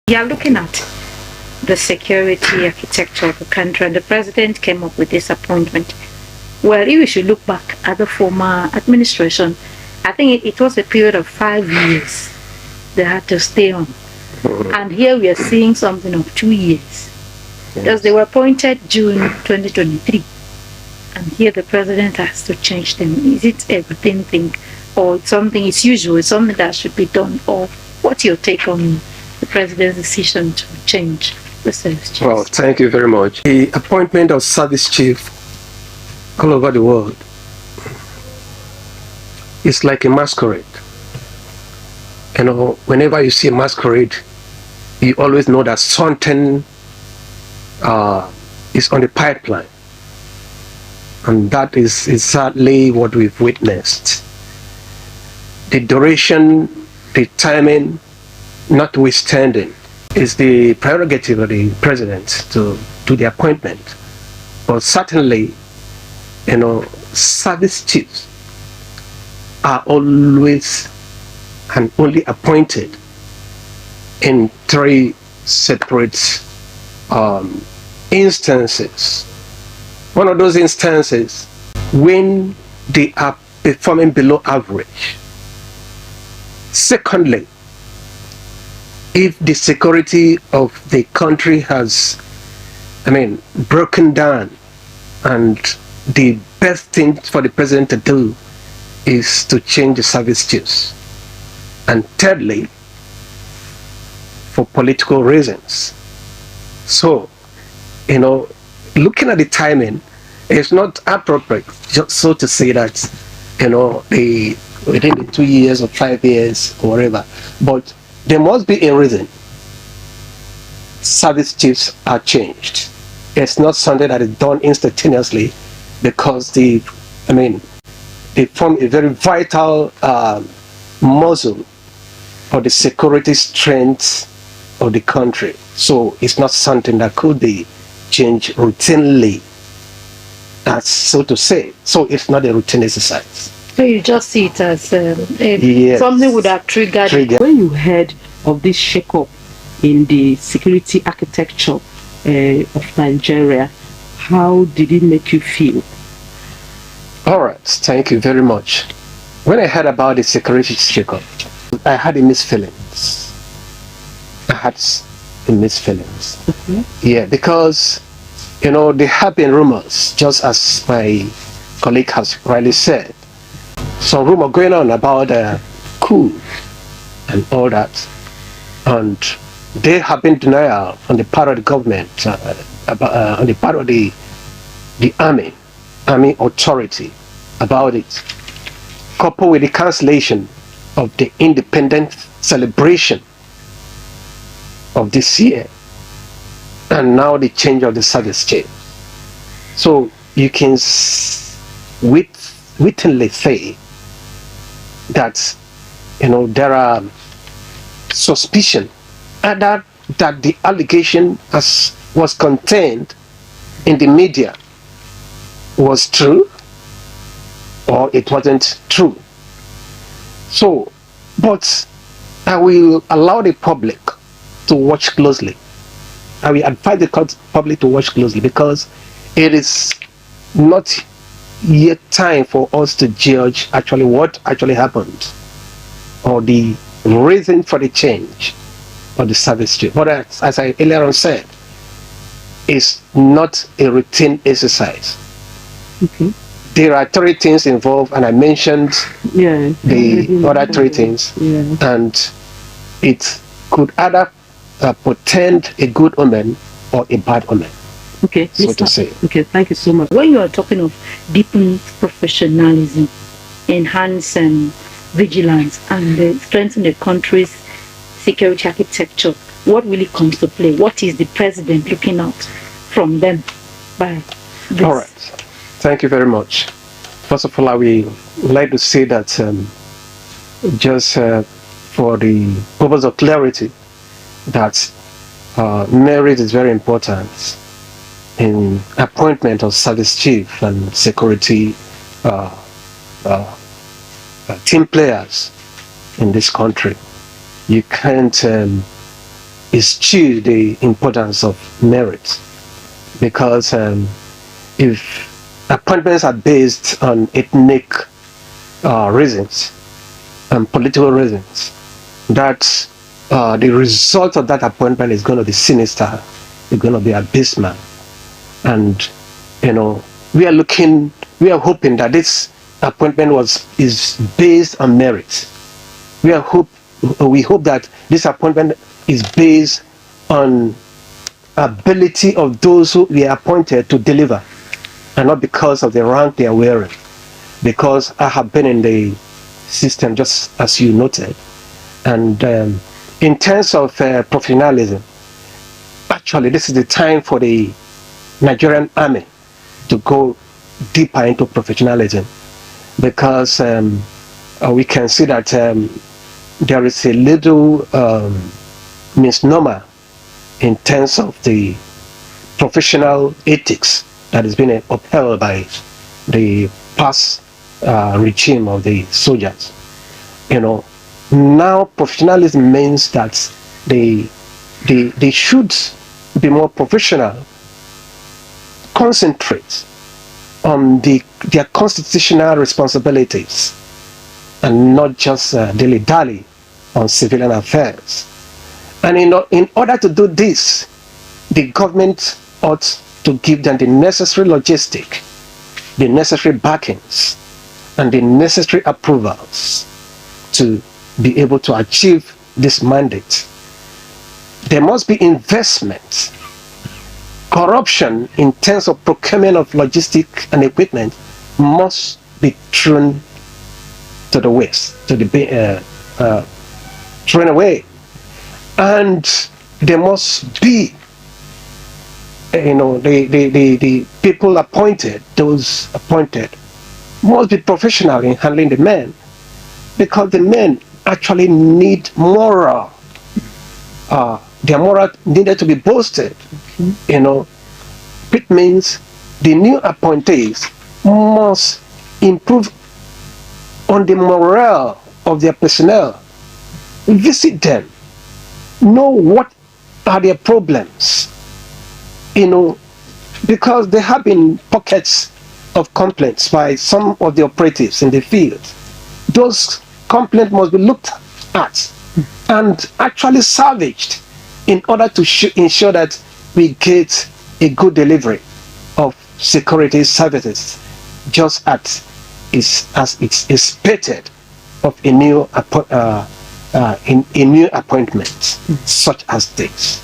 We are looking at the security architecture of the country, and the president came up with this appointment. Well, if we should look back at the former administration, I think it was a period of 5 years they had to stay on. And here we are seeing something of 2 years. Because they were appointed June 2023. And here the president has to change them. Is it a routine thing? Or something is usual, something that should be done? Or what's your take on the president's decision to change the service chiefs? Well, thank you very much. The appointment of service chief all over the world is like a masquerade. You know, whenever you see a masquerade, you always know that something is on the pipeline. And that is exactly what we've witnessed. The duration, the timing, notwithstanding, is the prerogative of the president to do the appointment. But certainly, you know, service chiefs are always and only appointed in 3 separate instances. One of those instances, when they are performing below average. Secondly, if the security of the country has, broken down, and the best thing for the president to do is to change the service chiefs. And thirdly, for political reasons. So, you know, looking at the timing, it's not appropriate just so to say that, you know, within the 2 years or 5 years or whatever, but there must be a reason service chiefs are changed. It's not something that is done instantaneously, because they form a very vital muscle for the security strength of the country. So it's not something that could be changed routinely, as so to say. So it's not a routine exercise. So you just see it as Yes. something would have triggered. When you heard of this shake-up in the security architecture of Nigeria, how did it make you feel? All right, thank you very much. When I heard about the security shake-up, I had a misfeelings. Yeah, because, you know, there have been rumors, just as my colleague has rightly said, some rumor going on about coup and all that, and there have been denial on the part of the government, on the part of the army authority about it, coupled with the cancellation of the independent celebration of this year, and now the change of the service chief. So you can wittingly say that, you know, there are suspicion either that the allegation was contained in the media was true or it wasn't true. So, but I will allow the public to watch closely. I will advise the public to watch closely, because it is not yet time for us to judge actually what actually happened or the reason for the change of the service chief. But as I earlier on said, it's not a routine exercise. Okay. There are 3 things involved, and I mentioned the other 3 things, and it could either portend a good omen or a bad omen. Okay, so to say. Okay, thank you so much. When you are talking of deepened professionalism, enhance vigilance, and strengthen the country's security architecture, what really comes to play? What is the president looking out from them by this? All right. Thank you very much. First of all, I would like to say that just for the purpose of clarity, that merit is very important in appointment of service chief and security team players in this country. You can't eschew the importance of merit, because if appointments are based on ethnic reasons and political reasons, that the result of that appointment is going to be sinister, it's going to be abysmal. And we are hoping that this appointment is based on merit. We hope that this appointment is based on ability of those who we are appointed to deliver, and not because of the rank they are wearing. Because I have been in the system, just as you noted, and in terms of professionalism, actually this is the time for the Nigerian army to go deeper into professionalism, because we can see that there is a little misnomer in terms of the professional ethics that has been upheld by the past regime of the soldiers. Now professionalism means that they should be more professional, concentrate on their constitutional responsibilities, and not just dilly-dally on civilian affairs. And in order to do this, the government ought to give them the necessary logistic, the necessary backings, and the necessary approvals to be able to achieve this mandate. There must be investment. Corruption in terms of procurement of logistic and equipment must be thrown to the waste, thrown away. And there must be, the people appointed, those appointed, must be professional in handling the men, because the men actually need moral. Their moral needed to be boosted. It means the new appointees must improve on the morale of their personnel. Visit them, know what are their problems, because there have been pockets of complaints by some of the operatives in the field. Those complaints must be looked at and actually salvaged in order to ensure that we get a good delivery of security services, just as it's expected of a new appointment such as this.